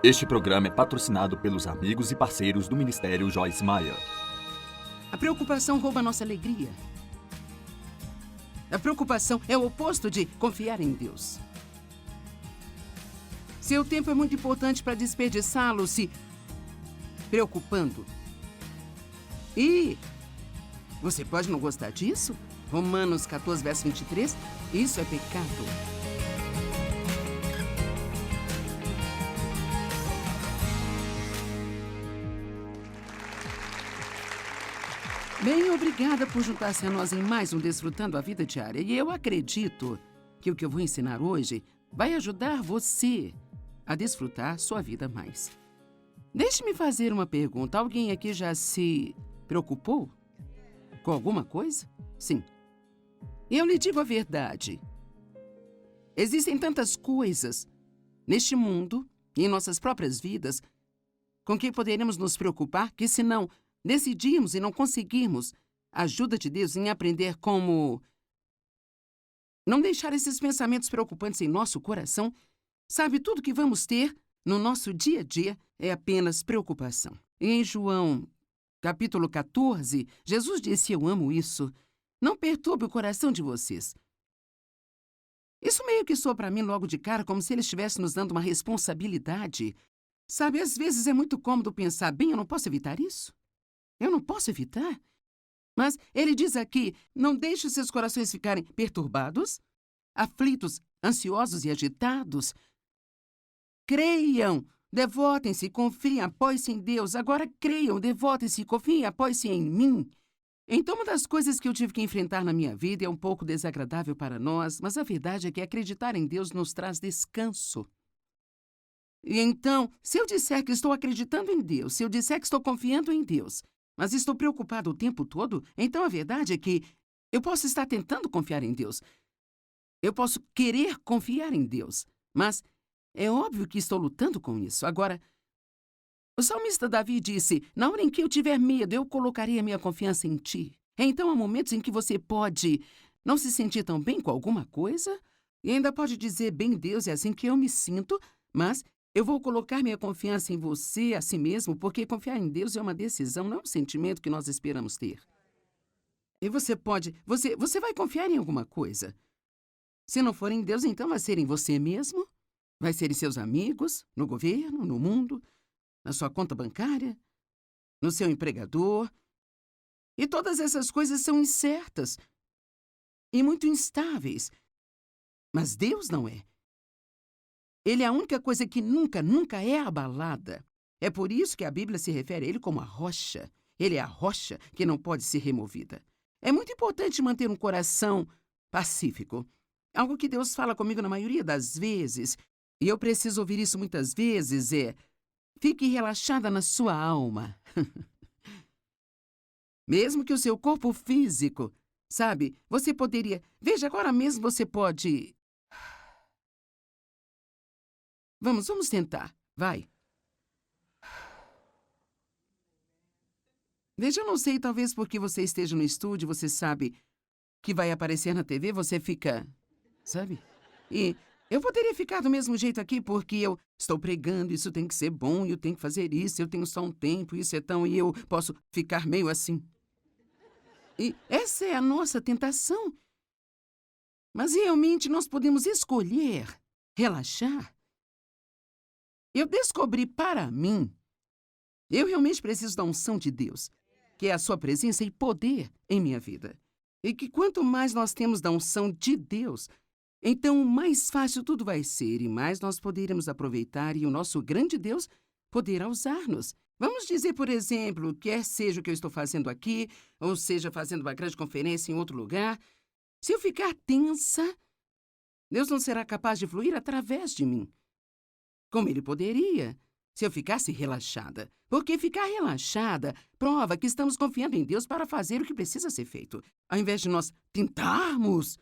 Este programa é patrocinado pelos amigos e parceiros do Ministério Joyce Meyer. A preocupação rouba nossa alegria. A preocupação é o oposto de confiar em Deus. Seu tempo é muito importante para desperdiçá-lo se preocupando. E você pode não gostar disso? Romanos 14, verso 23, isso é pecado. Bem, obrigada por juntar-se a nós em mais um Desfrutando a Vida Diária. E eu acredito que o que eu vou ensinar hoje vai ajudar você a desfrutar sua vida mais. Deixe-me fazer uma pergunta. Alguém aqui já se preocupou com alguma coisa? Sim. Eu lhe digo a verdade. Existem tantas coisas neste mundo e em nossas próprias vidas com que poderemos nos preocupar que, se não decidimos e não conseguirmos a ajuda de Deus em aprender como não deixar esses pensamentos preocupantes em nosso coração, sabe, tudo que vamos ter no nosso dia a dia é apenas preocupação. E em João, capítulo 14, Jesus disse: "Eu amo isso. Não perturbe o coração de vocês." Isso meio que soa para mim logo de cara como se ele estivesse nos dando uma responsabilidade. Sabe, às vezes é muito cômodo pensar: bem, eu não posso evitar isso. Eu não posso evitar. Mas ele diz aqui: não deixe os seus corações ficarem perturbados, aflitos, ansiosos e agitados. Creiam, devotem-se, confiem, apoiem-se em Deus. Agora creiam, devotem-se, confiem, apoiem-se em mim. Então, uma das coisas que eu tive que enfrentar na minha vida é um pouco desagradável para nós, mas a verdade é que acreditar em Deus nos traz descanso. E então, se eu disser que estou acreditando em Deus, se eu disser que estou confiando em Deus, mas estou preocupado o tempo todo, então a verdade é que eu posso estar tentando confiar em Deus. Eu posso querer confiar em Deus, mas é óbvio que estou lutando com isso. Agora, o salmista Davi disse: "Na hora em que eu tiver medo, eu colocarei a minha confiança em ti." Então, há momentos em que você pode não se sentir tão bem com alguma coisa e ainda pode dizer: "Bem, Deus, é assim que eu me sinto, mas eu vou colocar minha confiança em você, a si mesmo, porque confiar em Deus é uma decisão, não é um sentimento que nós esperamos ter." E você vai confiar em alguma coisa. Se não for em Deus, então vai ser em você mesmo, vai ser em seus amigos, no governo, no mundo, na sua conta bancária, no seu empregador. E todas essas coisas são incertas e muito instáveis. Mas Deus não é. Ele é a única coisa que nunca, nunca é abalada. É por isso que a Bíblia se refere a ele como a rocha. Ele é a rocha que não pode ser removida. É muito importante manter um coração pacífico. Algo que Deus fala comigo na maioria das vezes, e eu preciso ouvir isso muitas vezes, é: fique relaxada na sua alma. Mesmo que o seu corpo físico, sabe, você poderia... Veja, agora mesmo você pode... Vamos tentar. Vai. Veja, eu não sei, talvez porque você esteja no estúdio, você sabe que vai aparecer na TV, você fica... Sabe? E eu poderia ficar do mesmo jeito aqui porque eu estou pregando, isso tem que ser bom, eu tenho que fazer isso, eu tenho só um tempo, isso é tão... E eu posso ficar meio assim. E essa é a nossa tentação. Mas realmente nós podemos escolher relaxar. Eu descobri para mim, eu realmente preciso da unção de Deus, que é a sua presença e poder em minha vida. E que quanto mais nós temos da unção de Deus, então mais fácil tudo vai ser e mais nós poderemos aproveitar e o nosso grande Deus poderá usar-nos. Vamos dizer, por exemplo, quer seja o que eu estou fazendo aqui, ou seja, fazendo uma grande conferência em outro lugar, se eu ficar tensa, Deus não será capaz de fluir através de mim, como ele poderia se eu ficasse relaxada. Porque ficar relaxada prova que estamos confiando em Deus para fazer o que precisa ser feito, ao invés de nós tentarmos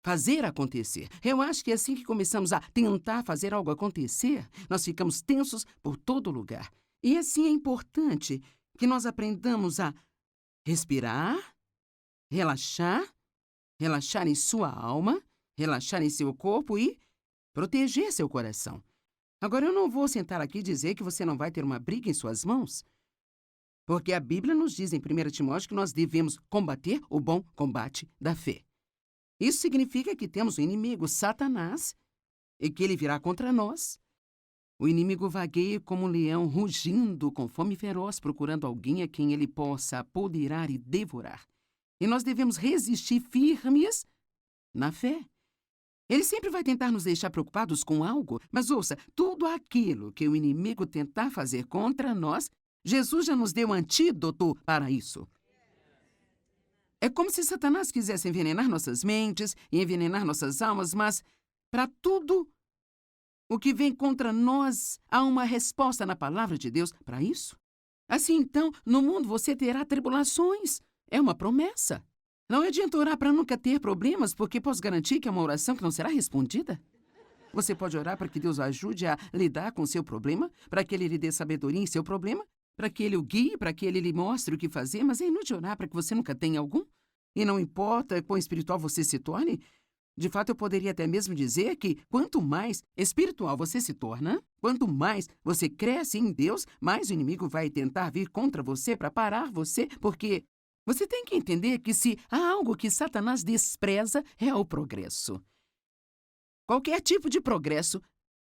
fazer acontecer. Eu acho que é assim que começamos a tentar fazer algo acontecer, nós ficamos tensos por todo lugar. E assim é importante que nós aprendamos a respirar, relaxar, relaxar em sua alma, relaxar em seu corpo e proteger seu coração. Agora, eu não vou sentar aqui e dizer que você não vai ter uma briga em suas mãos, porque a Bíblia nos diz em 1 Timóteo que nós devemos combater o bom combate da fé. Isso significa que temos um inimigo, Satanás, e que ele virá contra nós. O inimigo vagueia como um leão rugindo com fome feroz, procurando alguém a quem ele possa apoderar e devorar. E nós devemos resistir firmes na fé. Ele sempre vai tentar nos deixar preocupados com algo, mas ouça, tudo aquilo que o inimigo tentar fazer contra nós, Jesus já nos deu antídoto para isso. É como se Satanás quisesse envenenar nossas mentes e envenenar nossas almas, mas para tudo o que vem contra nós, há uma resposta na palavra de Deus para isso. Assim, então, no mundo você terá tribulações. É uma promessa. Não adianta orar para nunca ter problemas, porque posso garantir que é uma oração que não será respondida. Você pode orar para que Deus o ajude a lidar com o seu problema, para que Ele lhe dê sabedoria em seu problema, para que Ele o guie, para que Ele lhe mostre o que fazer, mas é inútil orar para que você nunca tenha algum. E não importa quão espiritual você se torne, de fato eu poderia até mesmo dizer que quanto mais espiritual você se torna, quanto mais você cresce em Deus, mais o inimigo vai tentar vir contra você para parar você, porque você tem que entender que se há algo que Satanás despreza, é o progresso. Qualquer tipo de progresso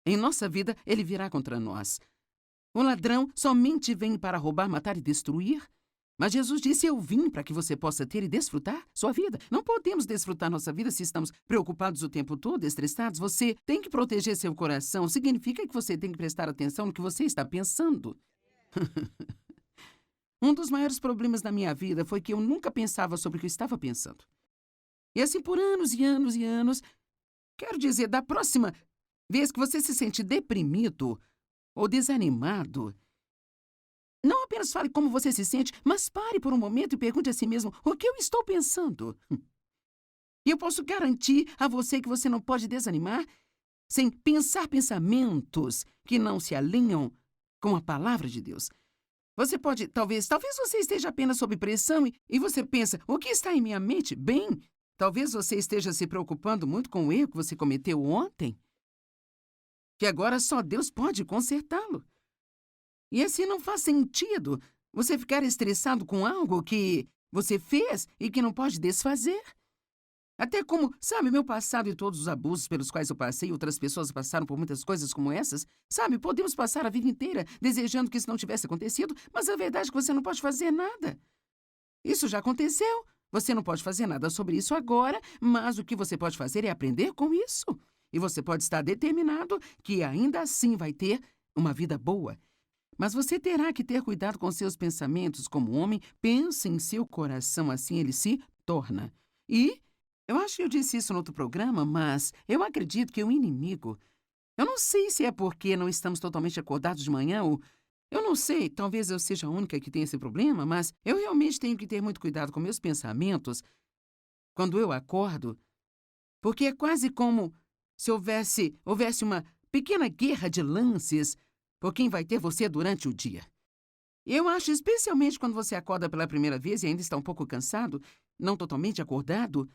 em nossa vida, ele virá contra nós. O ladrão somente vem para roubar, matar e destruir. Mas Jesus disse, eu vim para que você possa ter e desfrutar sua vida. Não podemos desfrutar nossa vida se estamos preocupados o tempo todo, estressados. Você tem que proteger seu coração. Significa que você tem que prestar atenção no que você está pensando. Um dos maiores problemas da minha vida foi que eu nunca pensava sobre o que eu estava pensando. E assim por anos e anos e anos. Quero dizer, da próxima vez que você se sente deprimido ou desanimado, não apenas fale como você se sente, mas pare por um momento e pergunte a si mesmo o que eu estou pensando. E eu posso garantir a você que você não pode desanimar sem pensar pensamentos que não se alinham com a palavra de Deus. Você pode, talvez você esteja apenas sob pressão e você pensa, o que está em minha mente? Bem, talvez você esteja se preocupando muito com o erro que você cometeu ontem, que agora só Deus pode consertá-lo. E assim não faz sentido você ficar estressado com algo que você fez e que não pode desfazer. Até como, sabe, meu passado e todos os abusos pelos quais eu passei, outras pessoas passaram por muitas coisas como essas. Sabe, podemos passar a vida inteira desejando que isso não tivesse acontecido, mas a verdade é que você não pode fazer nada. Isso já aconteceu. Você não pode fazer nada sobre isso agora, mas o que você pode fazer é aprender com isso. E você pode estar determinado que ainda assim vai ter uma vida boa. Mas você terá que ter cuidado com seus pensamentos como homem. Pense em seu coração, assim ele se torna. E eu acho que eu disse isso no outro programa, mas eu acredito que o inimigo... Eu não sei se é porque não estamos totalmente acordados de manhã ou... Eu não sei, talvez eu seja a única que tem esse problema, mas eu realmente tenho que ter muito cuidado com meus pensamentos quando eu acordo, porque é quase como se houvesse uma pequena guerra de lances por quem vai ter você durante o dia. Eu acho, especialmente quando você acorda pela primeira vez e ainda está um pouco cansado, não totalmente acordado,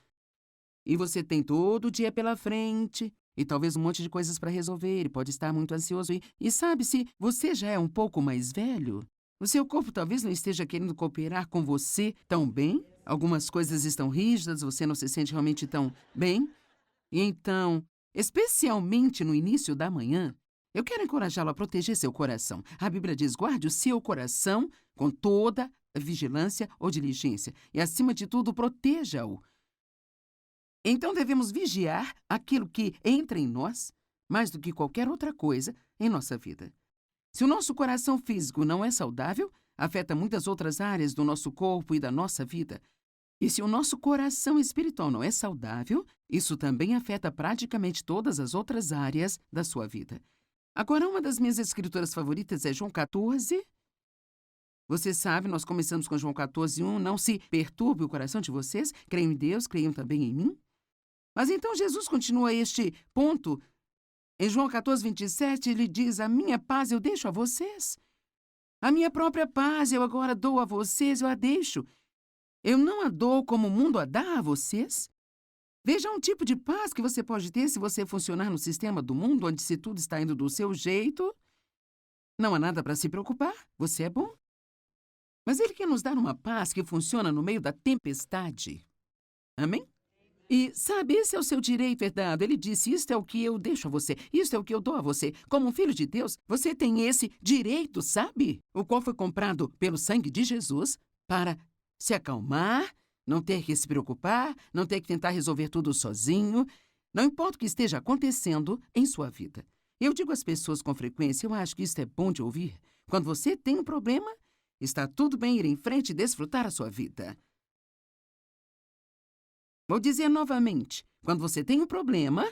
e você tem todo o dia pela frente e talvez um monte de coisas para resolver e pode estar muito ansioso. E sabe, se você já é um pouco mais velho, o seu corpo talvez não esteja querendo cooperar com você tão bem. Algumas coisas estão rígidas, você não se sente realmente tão bem. E então, especialmente no início da manhã, eu quero encorajá-lo a proteger seu coração. A Bíblia diz, guarde o seu coração com toda vigilância ou diligência. E, acima de tudo, proteja-o. Então, devemos vigiar aquilo que entra em nós, mais do que qualquer outra coisa em nossa vida. Se o nosso coração físico não é saudável, afeta muitas outras áreas do nosso corpo e da nossa vida. E se o nosso coração espiritual não é saudável, isso também afeta praticamente todas as outras áreas da sua vida. Agora, uma das minhas escrituras favoritas é João 14. Você sabe, nós começamos com João 14:1. Não se perturbe o coração de vocês. Creiam em Deus, creiam também em mim. Mas então Jesus continua este ponto. Em João 14:27, ele diz, a minha paz eu deixo a vocês. A minha própria paz eu agora dou a vocês, eu a deixo. Eu não a dou como o mundo a dá a vocês. Veja um tipo de paz que você pode ter se você funcionar no sistema do mundo onde se tudo está indo do seu jeito. Não há nada para se preocupar, você é bom. Mas Ele quer nos dar uma paz que funciona no meio da tempestade. Amém? E, sabe, esse é o seu direito herdado. Ele disse, isto é o que eu deixo a você, isto é o que eu dou a você. Como um filho de Deus, você tem esse direito, sabe? O qual foi comprado pelo sangue de Jesus para se acalmar, não ter que se preocupar, não ter que tentar resolver tudo sozinho. Não importa o que esteja acontecendo em sua vida. Eu digo às pessoas com frequência, eu acho que isso é bom de ouvir. Quando você tem um problema, está tudo bem ir em frente e desfrutar a sua vida. Vou dizer novamente, quando você tem um problema...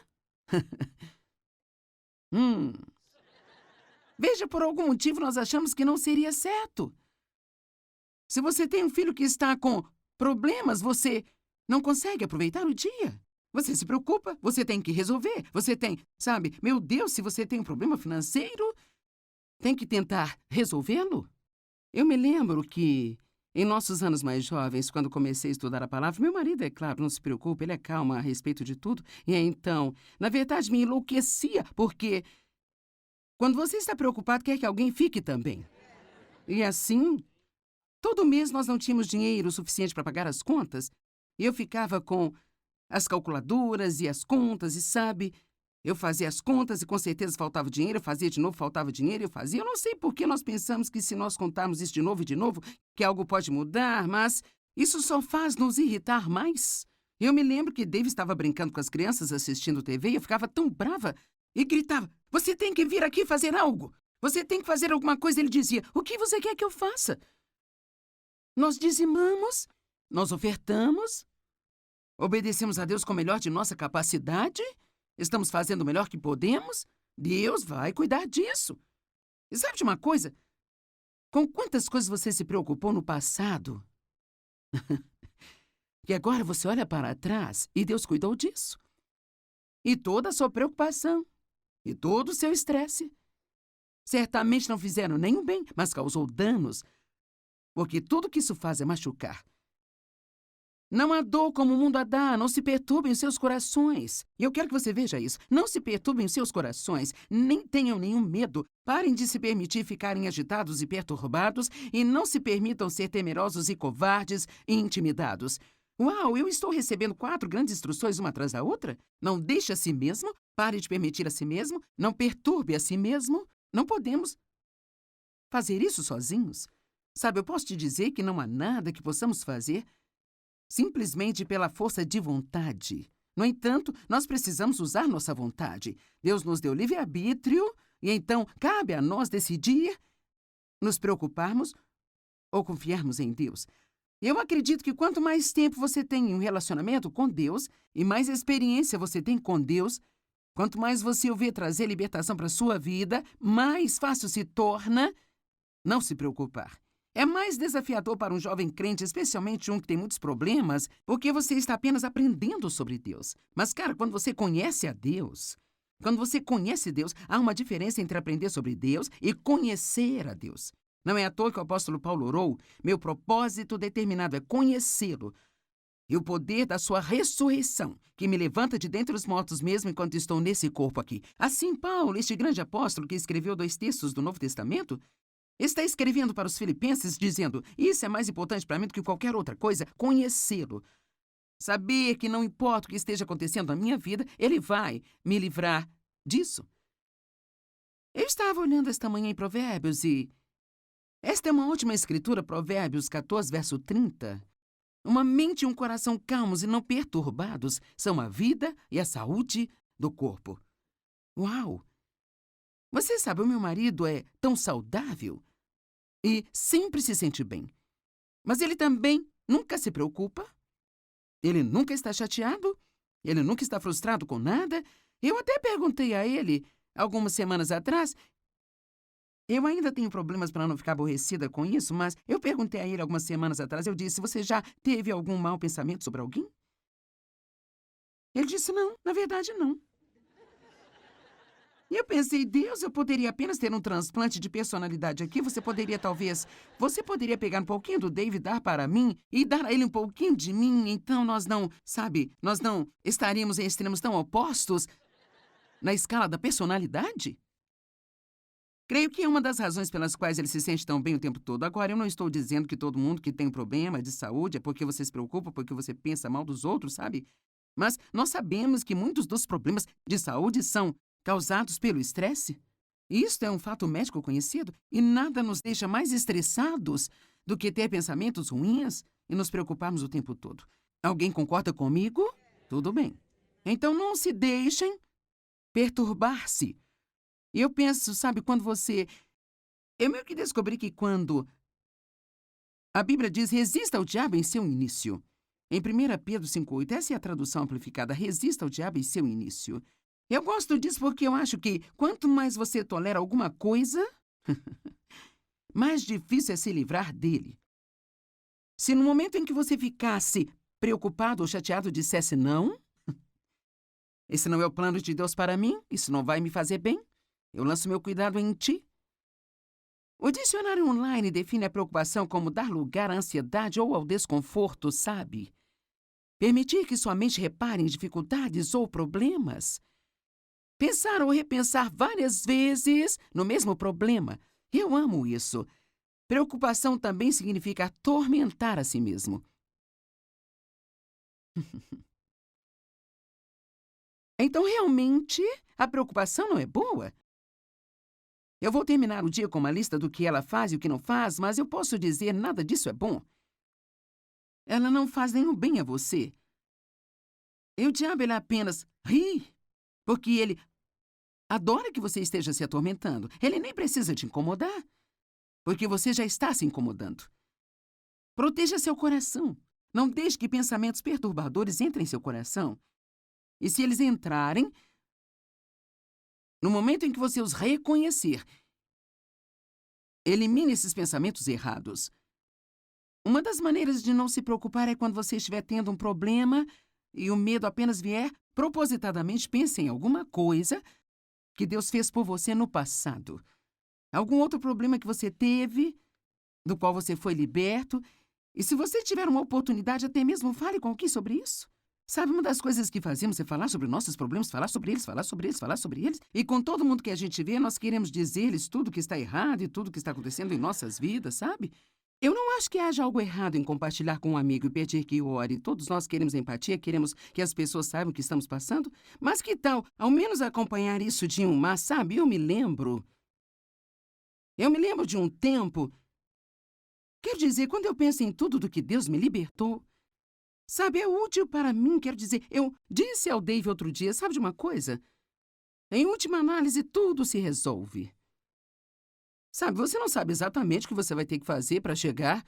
Veja, por algum motivo nós achamos que não seria certo. Se você tem um filho que está com problemas, você não consegue aproveitar o dia. Você se preocupa, você tem que resolver. Você tem, sabe, meu Deus, se você tem um problema financeiro, tem que tentar resolvê-lo. Eu me lembro que, em nossos anos mais jovens, quando comecei a estudar a palavra, meu marido, é claro, não se preocupa, ele é calmo a respeito de tudo. E então, na verdade, me enlouquecia, porque quando você está preocupado, quer que alguém fique também. E assim, todo mês nós não tínhamos dinheiro suficiente para pagar as contas, e eu ficava com as calculadoras e as contas, e sabe, eu fazia as contas e com certeza faltava dinheiro, eu fazia de novo, faltava dinheiro, eu fazia. Eu não sei por que nós pensamos que se nós contarmos isso de novo, que algo pode mudar, mas isso só faz nos irritar mais. Eu me lembro que Dave estava brincando com as crianças assistindo TV e eu ficava tão brava e gritava, você tem que vir aqui fazer algo, você tem que fazer alguma coisa. Ele dizia, o que você quer que eu faça? Nós dizimamos, nós ofertamos, obedecemos a Deus com o melhor de nossa capacidade, estamos fazendo o melhor que podemos, Deus vai cuidar disso. E sabe de uma coisa? Com quantas coisas você se preocupou no passado? Que agora você olha para trás e Deus cuidou disso. E toda a sua preocupação, e todo o seu estresse, certamente não fizeram nenhum bem, mas causou danos, porque tudo que isso faz é machucar. Não há dor como o mundo a dá, não se perturbem os seus corações. E eu quero que você veja isso. Não se perturbem os seus corações, nem tenham nenhum medo. Parem de se permitir ficarem agitados e perturbados e não se permitam ser temerosos e covardes e intimidados. Uau, eu estou recebendo 4 grandes instruções uma atrás da outra? Não deixe a si mesmo, pare de permitir a si mesmo, não perturbe a si mesmo. Não podemos fazer isso sozinhos. Sabe, eu posso te dizer que não há nada que possamos fazer simplesmente pela força de vontade. No entanto, nós precisamos usar nossa vontade. Deus nos deu livre-arbítrio e então cabe a nós decidir nos preocuparmos ou confiarmos em Deus. Eu acredito que quanto mais tempo você tem em um relacionamento com Deus e mais experiência você tem com Deus, quanto mais você o vê trazer libertação para a sua vida, mais fácil se torna não se preocupar. É mais desafiador para um jovem crente, especialmente um que tem muitos problemas, porque você está apenas aprendendo sobre Deus. Mas, cara, quando você conhece a Deus, há uma diferença entre aprender sobre Deus e conhecer a Deus. Não é à toa que o apóstolo Paulo orou, meu propósito determinado é conhecê-lo e o poder da sua ressurreição, que me levanta de dentre os mortos mesmo enquanto estou nesse corpo aqui. Assim, Paulo, este grande apóstolo que escreveu 2 textos do Novo Testamento, está escrevendo para os filipenses dizendo, isso é mais importante para mim do que qualquer outra coisa, conhecê-lo. Saber que não importa o que esteja acontecendo na minha vida, ele vai me livrar disso. Eu estava olhando esta manhã em Provérbios e esta é uma ótima escritura, Provérbios 14, verso 30. Uma mente e um coração calmos e não perturbados são a vida e a saúde do corpo. Uau! Você sabe, o meu marido é tão saudável e sempre se sente bem. Mas ele também nunca se preocupa. Ele nunca está chateado. Ele nunca está frustrado com nada. Eu até perguntei a ele, algumas semanas atrás, eu ainda tenho problemas para não ficar aborrecida com isso, mas eu perguntei a ele algumas semanas atrás, eu disse, você já teve algum mau pensamento sobre alguém? Ele disse, não, na verdade não. E eu pensei, Deus, eu poderia apenas ter um transplante de personalidade aqui. Você poderia pegar um pouquinho do Dave e dar para mim e dar a ele um pouquinho de mim. Então nós não estaríamos em extremos tão opostos na escala da personalidade? Creio que é uma das razões pelas quais ele se sente tão bem o tempo todo. Agora, eu não estou dizendo que todo mundo que tem um problema de saúde é porque você se preocupa, porque você pensa mal dos outros, sabe? Mas nós sabemos que muitos dos problemas de saúde são causados pelo estresse. Isto é um fato médico conhecido e nada nos deixa mais estressados do que ter pensamentos ruins e nos preocuparmos o tempo todo. Alguém concorda comigo? Tudo bem. Então não se deixem perturbar-se. E eu penso, sabe, Eu meio que descobri que quando a Bíblia diz resista ao diabo em seu início. Em 1 Pedro 5,8, essa é a tradução amplificada, resista ao diabo em seu início. Eu gosto disso porque eu acho que quanto mais você tolera alguma coisa, mais difícil é se livrar dele. Se no momento em que você ficasse preocupado ou chateado dissesse não, esse não é o plano de Deus para mim, isso não vai me fazer bem, eu lanço meu cuidado em ti. O dicionário online define a preocupação como dar lugar à ansiedade ou ao desconforto, sabe? Permitir que sua mente repare em dificuldades ou problemas. Pensar ou repensar várias vezes no mesmo problema. Eu amo isso. Preocupação também significa atormentar a si mesmo. Então, realmente, a preocupação não é boa? Eu vou terminar o dia com uma lista do que ela faz e o que não faz, mas eu posso dizer nada disso é bom. Ela não faz nenhum bem a você. E o diabo, ele apenas ri, porque ele adora que você esteja se atormentando. Ele nem precisa te incomodar, porque você já está se incomodando. Proteja seu coração. Não deixe que pensamentos perturbadores entrem em seu coração. E se eles entrarem, no momento em que você os reconhecer, elimine esses pensamentos errados. Uma das maneiras de não se preocupar é quando você estiver tendo um problema e o medo apenas vier, propositadamente pense em alguma coisa que Deus fez por você no passado. Algum outro problema que você teve, do qual você foi liberto. E se você tiver uma oportunidade, até mesmo fale com alguém sobre isso. Sabe, uma das coisas que fazemos é falar sobre nossos problemas, falar sobre eles, falar sobre eles, falar sobre eles. E com todo mundo que a gente vê, nós queremos dizer-lhes tudo que está errado e tudo que está acontecendo em nossas vidas, sabe? Eu não acho que haja algo errado em compartilhar com um amigo e pedir que ore. Todos nós queremos empatia, queremos que as pessoas saibam o que estamos passando. Mas que tal, ao menos, acompanhar isso de um mas, sabe? Eu me lembro de um tempo. Quero dizer, quando eu penso em tudo do que Deus me libertou, sabe, é útil para mim. Quero dizer, eu disse ao Dave outro dia, sabe de uma coisa? Em última análise, tudo se resolve. Sabe, você não sabe exatamente o que você vai ter que fazer para chegar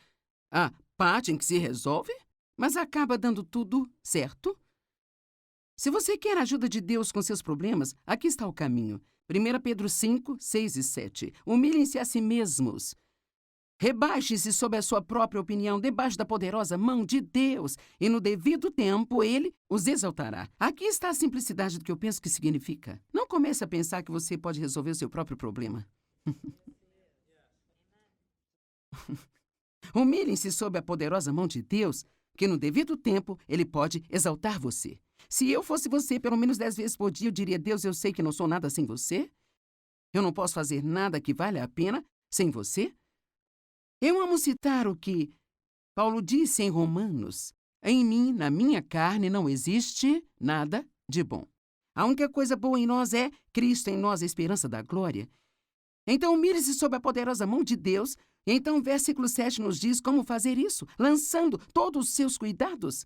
à parte em que se resolve, mas acaba dando tudo certo. Se você quer a ajuda de Deus com seus problemas, aqui está o caminho. 1 Pedro 5, 6 e 7. Humilhem-se a si mesmos. Rebaixe-se sob a sua própria opinião, debaixo da poderosa mão de Deus, e no devido tempo Ele os exaltará. Aqui está a simplicidade do que eu penso que significa. Não comece a pensar que você pode resolver o seu próprio problema. Humilhem-se sob a poderosa mão de Deus, que no devido tempo Ele pode exaltar você. Se eu fosse você, pelo menos 10 vezes por dia, eu diria, Deus, eu sei que não sou nada sem você. Eu não posso fazer nada que valha a pena sem você. Eu amo citar o que Paulo disse em Romanos. Em mim, na minha carne, não existe nada de bom. A única coisa boa em nós é Cristo em nós, a esperança da glória. Então, humilhe-se sob a poderosa mão de Deus. E então, o versículo 7 nos diz como fazer isso, lançando todos os seus cuidados,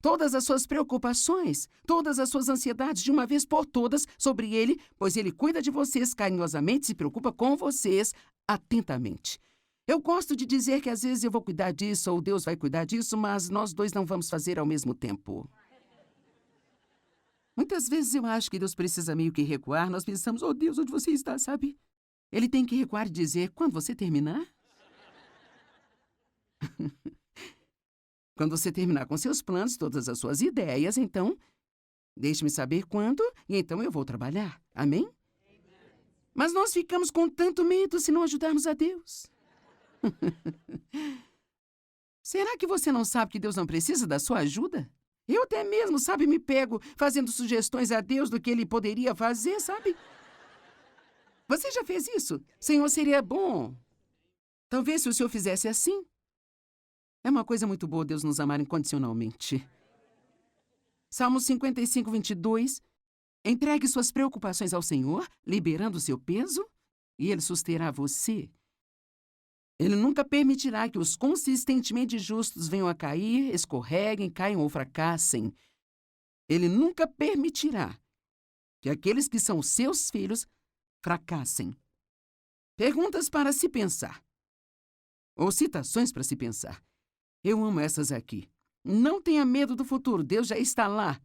todas as suas preocupações, todas as suas ansiedades de uma vez por todas sobre Ele, pois Ele cuida de vocês carinhosamente, se preocupa com vocês atentamente. Eu gosto de dizer que às vezes eu vou cuidar disso ou Deus vai cuidar disso, mas nós dois não vamos fazer ao mesmo tempo. Muitas vezes eu acho que Deus precisa meio que recuar. Nós pensamos, oh Deus, onde você está, sabe? Ele tem que recuar e dizer, quando você terminar? Quando você terminar com seus planos, todas as suas ideias, então, deixe-me saber quando, e então eu vou trabalhar. Amém? Mas nós ficamos com tanto medo se não ajudarmos a Deus. Será que você não sabe que Deus não precisa da sua ajuda? Eu até mesmo, sabe, me pego fazendo sugestões a Deus do que Ele poderia fazer, sabe? Você já fez isso? Senhor, seria bom. Talvez se o Senhor fizesse assim. É uma coisa muito boa Deus nos amar incondicionalmente. Salmo 55, 22. Entregue suas preocupações ao Senhor, liberando o seu peso, e Ele susterá você. Ele nunca permitirá que os consistentemente justos venham a cair, escorreguem, caiam ou fracassem. Ele nunca permitirá que aqueles que são seus filhos fracassem. Perguntas para se pensar. Ou citações para se pensar. Eu amo essas aqui. Não tenha medo do futuro, Deus já está lá.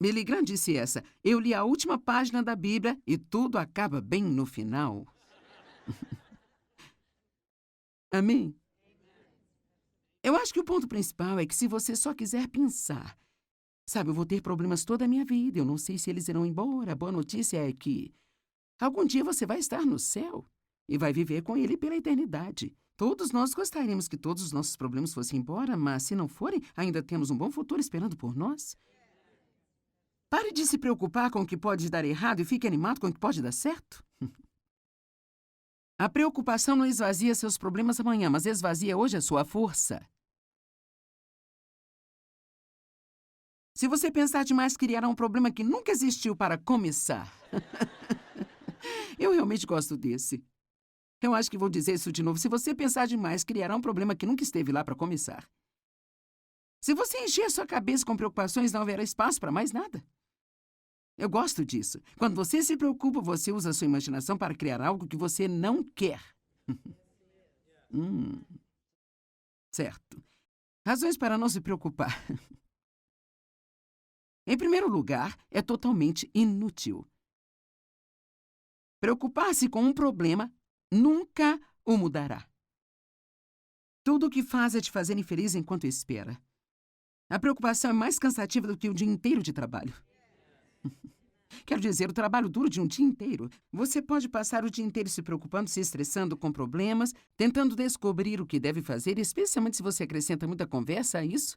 Billy Graham disse essa. Eu li a última página da Bíblia e tudo acaba bem no final. Amém? Eu acho que o ponto principal é que se você só quiser pensar, sabe, eu vou ter problemas toda a minha vida, eu não sei se eles irão embora. A boa notícia é que algum dia você vai estar no céu e vai viver com Ele pela eternidade. Todos nós gostaríamos que todos os nossos problemas fossem embora, mas se não forem, ainda temos um bom futuro esperando por nós. Pare de se preocupar com o que pode dar errado e fique animado com o que pode dar certo. A preocupação não esvazia seus problemas amanhã, mas esvazia hoje a sua força. Se você pensar demais, criará um problema que nunca existiu para começar. Eu realmente gosto desse. Eu acho que vou dizer isso de novo. Se você pensar demais, criará um problema que nunca esteve lá para começar. Se você encher sua cabeça com preocupações, não haverá espaço para mais nada. Eu gosto disso. Quando você se preocupa, você usa a sua imaginação para criar algo que você não quer. Certo. Razões para não se preocupar. Em primeiro lugar, é totalmente inútil. Preocupar-se com um problema nunca o mudará. Tudo o que faz é te fazer infeliz enquanto espera. A preocupação é mais cansativa do que o dia inteiro de trabalho. Quero dizer, o trabalho duro de um dia inteiro. Você pode passar o dia inteiro se preocupando, se estressando com problemas, tentando descobrir o que deve fazer, especialmente se você acrescenta muita conversa a isso.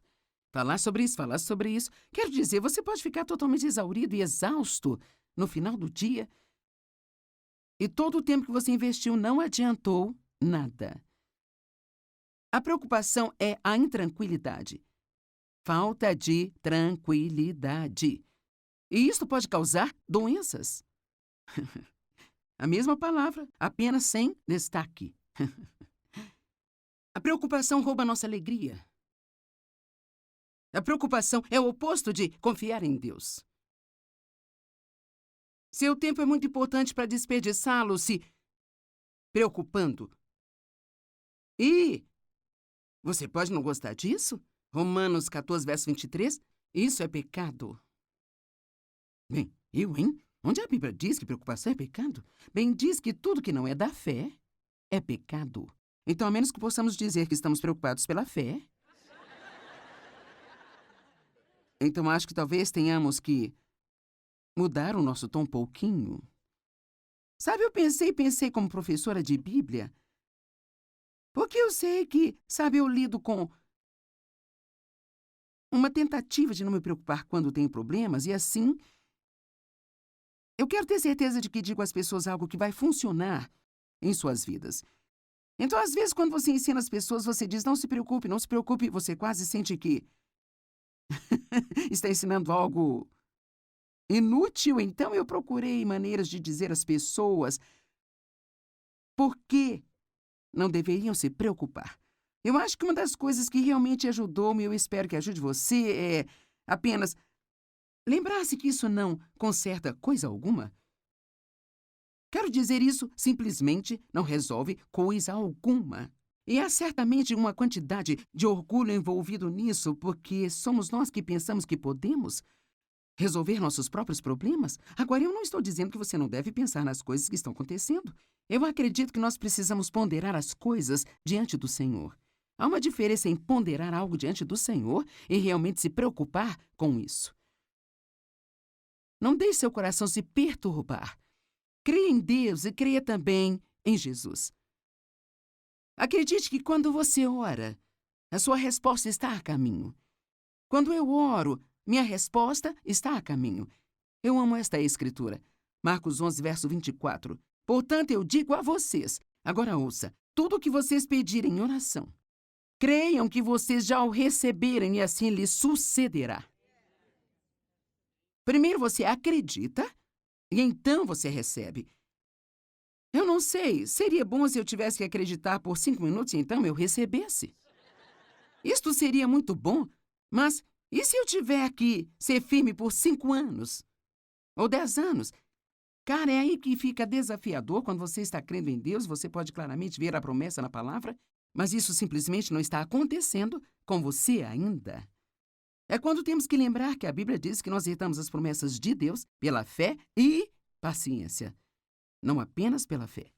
Falar sobre isso, falar sobre isso. Quero dizer, você pode ficar totalmente exaurido e exausto no final do dia. E todo o tempo que você investiu não adiantou nada. A preocupação é a intranquilidade. Falta de tranquilidade. E isso pode causar doenças. A mesma palavra, apenas sem destaque. A preocupação rouba nossa alegria. A preocupação é o oposto de confiar em Deus. Seu tempo é muito importante para desperdiçá-lo se preocupando. E você pode não gostar disso? Romanos 14, verso 23. Isso é pecado. Bem, hein? Onde a Bíblia diz que preocupação é pecado? Bem, diz que tudo que não é da fé é pecado. Então, a menos que possamos dizer que estamos preocupados pela fé, então acho que talvez tenhamos que mudar o nosso tom um pouquinho. Sabe, eu pensei como professora de Bíblia, porque eu sei que, sabe, eu lido com uma tentativa de não me preocupar quando tenho problemas, e assim, eu quero ter certeza de que digo às pessoas algo que vai funcionar em suas vidas. Então, às vezes, quando você ensina as pessoas, você diz, não se preocupe, não se preocupe, você quase sente que está ensinando algo inútil. Então, eu procurei maneiras de dizer às pessoas por que não deveriam se preocupar. Eu acho que uma das coisas que realmente ajudou-me, eu espero que ajude você, é apenas lembrar-se que isso não conserta coisa alguma. Quero dizer, isso simplesmente não resolve coisa alguma. E há certamente uma quantidade de orgulho envolvido nisso, porque somos nós que pensamos que podemos resolver nossos próprios problemas. Agora, eu não estou dizendo que você não deve pensar nas coisas que estão acontecendo. Eu acredito que nós precisamos ponderar as coisas diante do Senhor. Há uma diferença em ponderar algo diante do Senhor e realmente se preocupar com isso. Não deixe seu coração se perturbar. Creia em Deus e creia também em Jesus. Acredite que quando você ora, a sua resposta está a caminho. Quando eu oro, minha resposta está a caminho. Eu amo esta escritura. Marcos 11, verso 24. Portanto, eu digo a vocês, agora ouça, tudo o que vocês pedirem em oração, creiam que vocês já o receberem e assim lhes sucederá. Primeiro você acredita e então você recebe. Eu não sei, seria bom se eu tivesse que acreditar por 5 minutos e então eu recebesse. Isto seria muito bom, mas e se eu tiver que ser firme por 5 anos? Ou 10 anos? Cara, é aí que fica desafiador quando você está crendo em Deus, você pode claramente ver a promessa na palavra, mas isso simplesmente não está acontecendo com você ainda. É quando temos que lembrar que a Bíblia diz que nós herdamos as promessas de Deus pela fé e paciência. Não apenas pela fé.